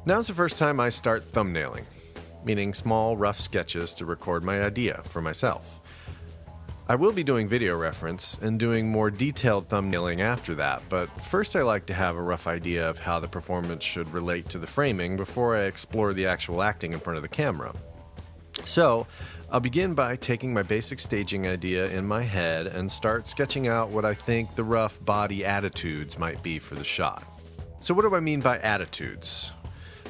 Now's the first time I start thumbnailing, meaning small, rough sketches to record my idea for myself. I will be doing video reference and doing more detailed thumbnailing after that, but first I like to have a rough idea of how the performance should relate to the framing before I explore the actual acting in front of the camera. So, I'll begin by taking my basic staging idea in my head and start sketching out what I think the rough body attitudes might be for the shot. So what do I mean by attitudes?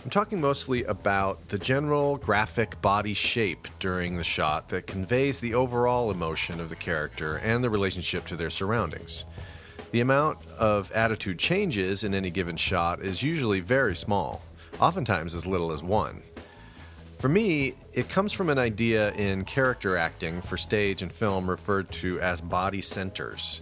I'm talking mostly about the general graphic body shape during the shot that conveys the overall emotion of the character and the relationship to their surroundings. The amount of attitude changes in any given shot is usually very small, oftentimes as little as one. For me, it comes from an idea in character acting for stage and film referred to as body centers.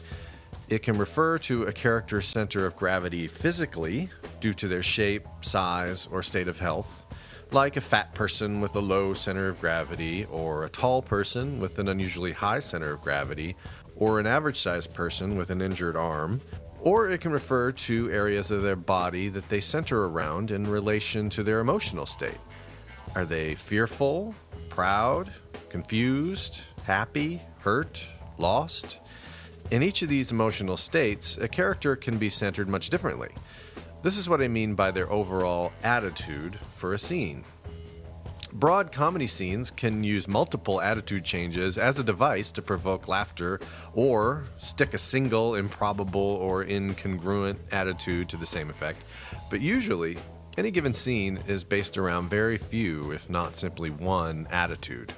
It can refer to a character's center of gravity physically, due to their shape, size, or state of health, like a fat person with a low center of gravity, or a tall person with an unusually high center of gravity, or an average-sized person with an injured arm. Or it can refer to areas of their body that they center around in relation to their emotional state. Are they fearful, proud, confused, happy, hurt, lost? In each of these emotional states, a character can be centered much differently. This is what I mean by their overall attitude for a scene. Broad comedy scenes can use multiple attitude changes as a device to provoke laughter or stick a single improbable or incongruent attitude to the same effect, but usually, any given scene is based around very few, if not simply one, attitude.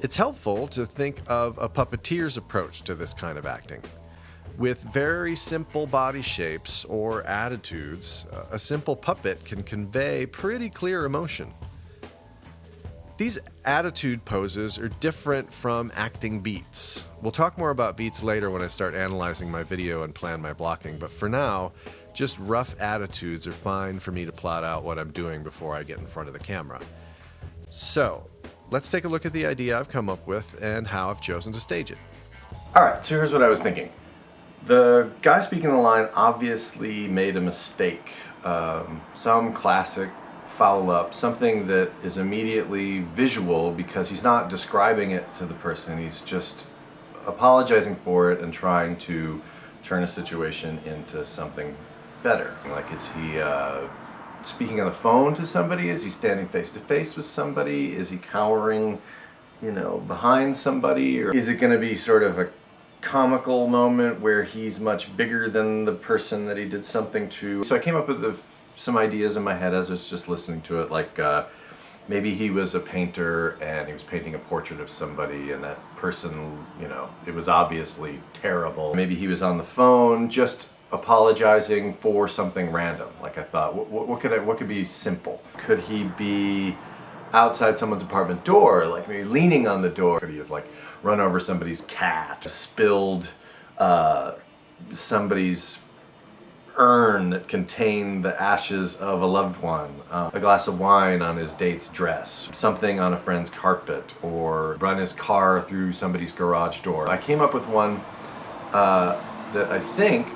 It's helpful to think of a puppeteer's approach to this kind of acting. With very simple body shapes or attitudes, a simple puppet can convey pretty clear emotion. These attitude poses are different from acting beats. We'll talk more about beats later when I start analyzing my video and plan my blocking, but for now, just rough attitudes are fine for me to plot out what I'm doing before I get in front of the camera. So, let's take a look at the idea I've come up with and how I've chosen to stage it. Alright, so here's what I was thinking. The guy speaking the line obviously made a mistake. Some classic foul up, something that is immediately visual because he's not describing it to the person, he's just apologizing for it and trying to turn a situation into something better. Like, is he speaking on the phone to somebody? Is he standing face to face with somebody? Is he cowering, behind somebody? Or is it going to be sort of a comical moment where he's much bigger than the person that he did something to? So I came up with some ideas in my head as I was just listening to it, like maybe he was a painter and he was painting a portrait of somebody and that person, it was obviously terrible. Maybe he was on the phone just apologizing for something random. Like, I thought, what could be simple? Could he be outside someone's apartment door, like maybe leaning on the door? Could he have run over somebody's cat, spilled somebody's urn that contained the ashes of a loved one, a glass of wine on his date's dress, something on a friend's carpet, or run his car through somebody's garage door? I came up with one that I think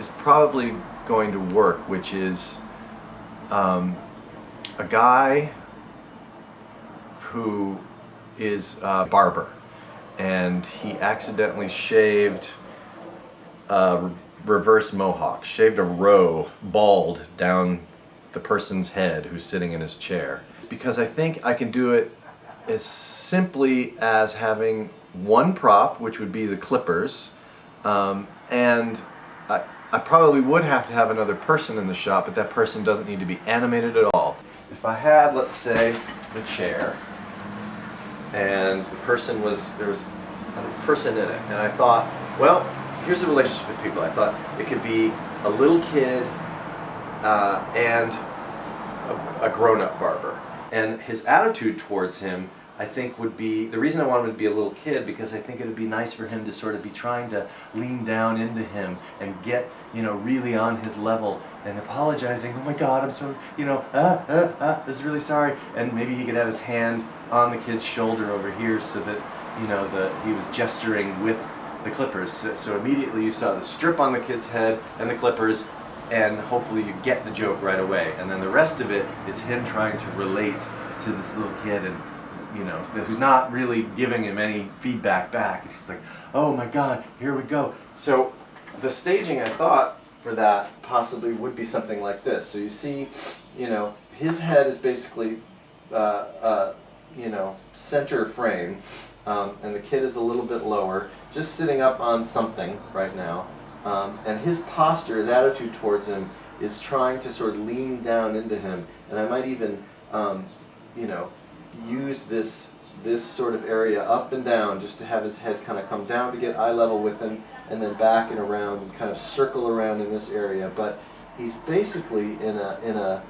is probably going to work, which is a guy who is a barber, and he accidentally shaved a reverse mohawk, shaved a row, bald, down the person's head who's sitting in his chair. Because I think I can do it as simply as having one prop, which would be the clippers, and I probably would have to have another person in the shot, but that person doesn't need to be animated at all. If I had, let's say, the chair, and there was a person in it, and I thought, well, here's the relationship with people. I thought it could be a little kid and a grown-up barber. And his attitude towards him, I think, would be, the reason I wanted him to be a little kid, because I think it would be nice for him to sort of be trying to lean down into him and get, really on his level and apologizing, oh my God, I'm so, this is really sorry. And maybe he could have his hand on the kid's shoulder over here so that, he was gesturing with the clippers. So immediately you saw the strip on the kid's head and the clippers, and hopefully you get the joke right away. And then the rest of it is him trying to relate to this little kid, and who's not really giving him any feedback back. He's like, oh my God, here we go. So the staging, I thought, for that possibly would be something like this. So you see, his head is basically, center frame, and the kid is a little bit lower, just sitting up on something right now. And his posture, his attitude towards him, is trying to sort of lean down into him. And I might even, use this sort of area up and down just to have his head kind of come down to get eye level with him, and then back and around and kind of circle around in this area. But he's basically in an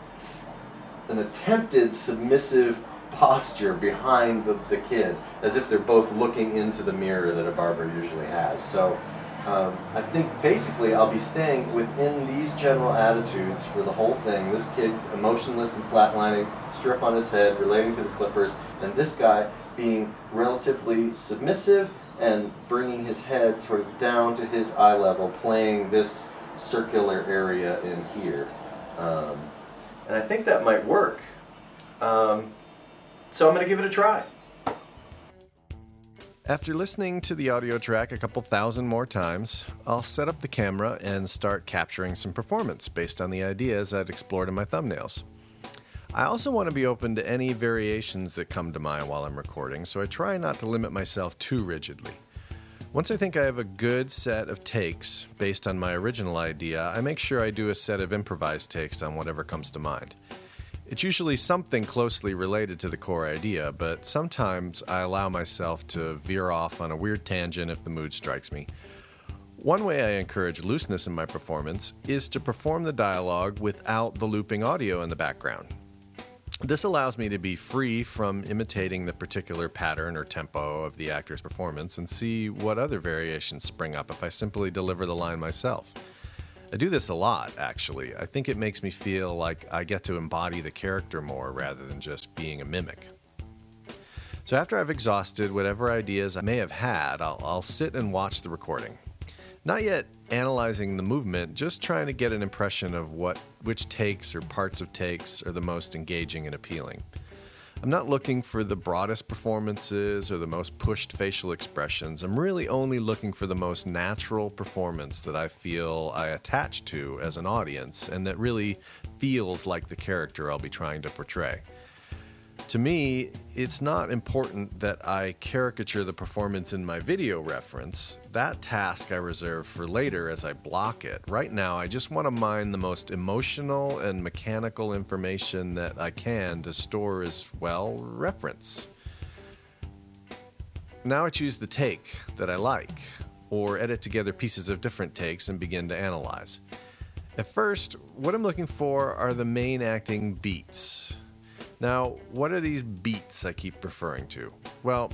attempted submissive posture behind the kid, as if they're both looking into the mirror that a barber usually has. So I think basically I'll be staying within these general attitudes for the whole thing. This kid emotionless and flatlining, strip on his head, relating to the clippers, and this guy being relatively submissive and bringing his head sort of down to his eye level, playing this circular area in here. And I think that might work. So I'm going to give it a try. After listening to the audio track a couple thousand more times, I'll set up the camera and start capturing some performance based on the ideas I'd explored in my thumbnails. I also want to be open to any variations that come to mind while I'm recording, so I try not to limit myself too rigidly. Once I think I have a good set of takes based on my original idea, I make sure I do a set of improvised takes on whatever comes to mind. It's usually something closely related to the core idea, but sometimes I allow myself to veer off on a weird tangent if the mood strikes me. One way I encourage looseness in my performance is to perform the dialogue without the looping audio in the background. This allows me to be free from imitating the particular pattern or tempo of the actor's performance and see what other variations spring up if I simply deliver the line myself. I do this a lot, actually. I think it makes me feel like I get to embody the character more rather than just being a mimic. So after I've exhausted whatever ideas I may have had, I'll sit and watch the recording. Not yet analyzing the movement, just trying to get an impression of which takes or parts of takes are the most engaging and appealing. I'm not looking for the broadest performances or the most pushed facial expressions. I'm really only looking for the most natural performance that I feel I attach to as an audience and that really feels like the character I'll be trying to portray. To me, it's not important that I caricature the performance in my video reference. That task I reserve for later as I block it. Right now, I just want to mine the most emotional and mechanical information that I can to store as, well, reference. Now I choose the take that I like, or edit together pieces of different takes and begin to analyze. At first, what I'm looking for are the main acting beats. Now, what are these beats I keep referring to? Well,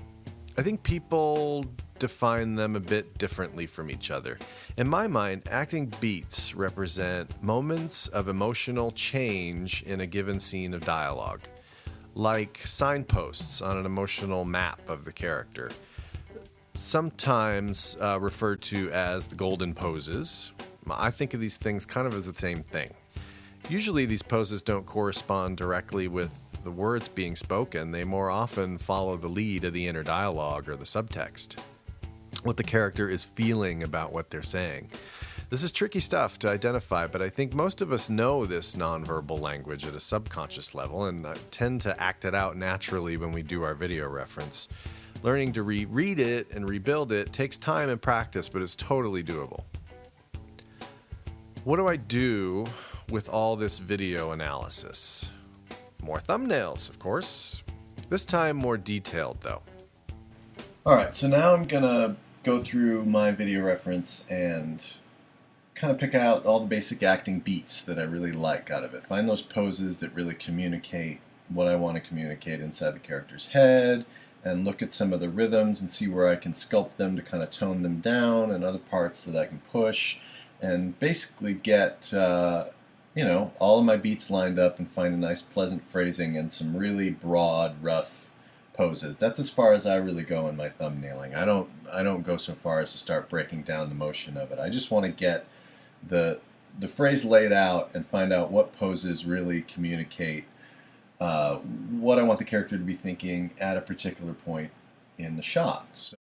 I think people define them a bit differently from each other. In my mind, acting beats represent moments of emotional change in a given scene of dialogue, like signposts on an emotional map of the character, sometimes referred to as the golden poses. I think of these things kind of as the same thing. Usually these poses don't correspond directly with the words being spoken. They more often follow the lead of the inner dialogue or the subtext, what the character is feeling about what they're saying. This is tricky stuff to identify, but I think most of us know this nonverbal language at a subconscious level and tend to act it out naturally when we do our video reference. Learning to reread it and rebuild it takes time and practice, but it's totally doable. What do I do with all this video analysis? More thumbnails, of course. This time more detailed, though. Alright, so now I'm gonna go through my video reference and kind of pick out all the basic acting beats that I really like out of it. Find those poses that really communicate what I want to communicate inside the character's head, and look at some of the rhythms and see where I can sculpt them to kind of tone them down, and other parts that I can push, and basically get all of my beats lined up and find a nice pleasant phrasing and some really broad, rough poses. That's as far as I really go in my thumbnailing. I don't go so far as to start breaking down the motion of it. I just want to get the the phrase laid out and find out what poses really communicate what I want the character to be thinking at a particular point in the shot. So